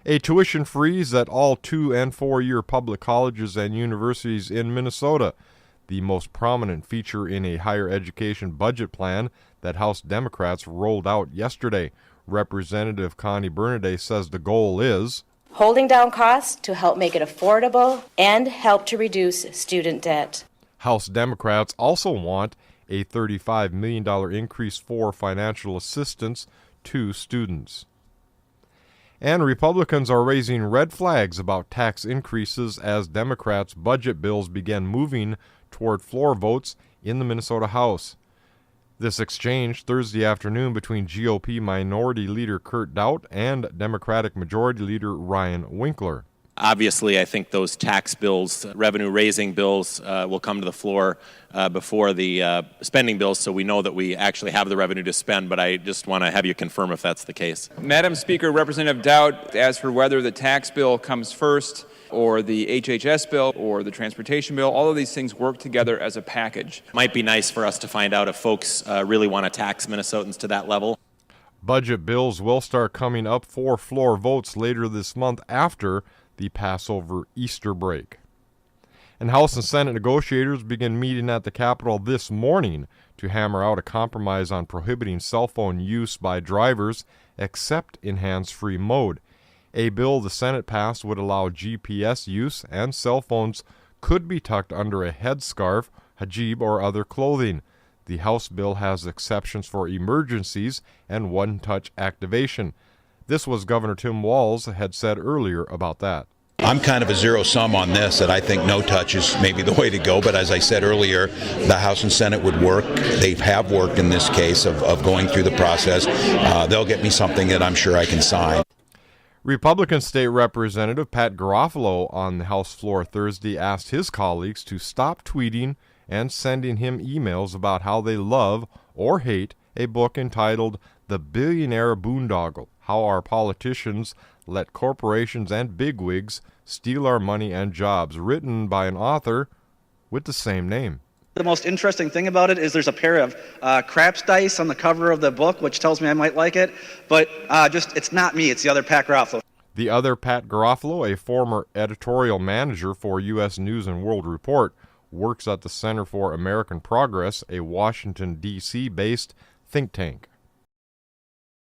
A tuition freeze at all 2- and 4-year public colleges and universities in Minnesota, the most prominent feature in a higher education budget plan that House Democrats rolled out yesterday. Representative Connie Bernaday says the goal is holding down costs to help make it affordable and help to reduce student debt. House Democrats also want a $35 million increase for financial assistance to students. And Republicans are raising red flags about tax increases as Democrats' budget bills begin moving toward floor votes in the Minnesota House. This exchange Thursday afternoon between GOP Minority Leader Kurt Daudt and Democratic Majority Leader Ryan Winkler. Obviously, I think those tax bills, revenue-raising bills, will come to the floor before the spending bills, so we know that we actually have the revenue to spend, but I just want to have you confirm if that's the case. Madam Speaker, Representative Daudt, as for whether the tax bill comes first or the HHS bill or the transportation bill, all of these things work together as a package. Might be nice for us to find out if folks really want to tax Minnesotans to that level. Budget bills will start coming up for floor votes later this month after the Passover Easter break. And House and Senate negotiators begin meeting at the Capitol this morning to hammer out a compromise on prohibiting cell phone use by drivers except in hands-free mode. A bill the Senate passed would allow GPS use, and cell phones could be tucked under a headscarf, hijab, or other clothing. The House bill has exceptions for emergencies and one-touch activation. This was Governor Tim Walz had said earlier about that. I'm kind of a zero sum on this, that I think no touch is maybe the way to go. But as I said earlier, the House and Senate would work. They have worked in this case of going through the process. They'll get me something that I'm sure I can sign. Republican State Representative Pat Garofalo on the House floor Thursday asked his colleagues to stop tweeting and sending him emails about how they love or hate a book entitled The Billionaire Boondoggle: How Our Politicians Let Corporations and Bigwigs Steal Our Money and Jobs, written by an author with the same name. The most interesting thing about it is there's a pair of craps dice on the cover of the book, which tells me I might like it, but it's not me, it's the other Pat Garofalo. The other Pat Garofalo, a former editorial manager for U.S. News and World Report, works at the Center for American Progress, a Washington, D.C. based think tank.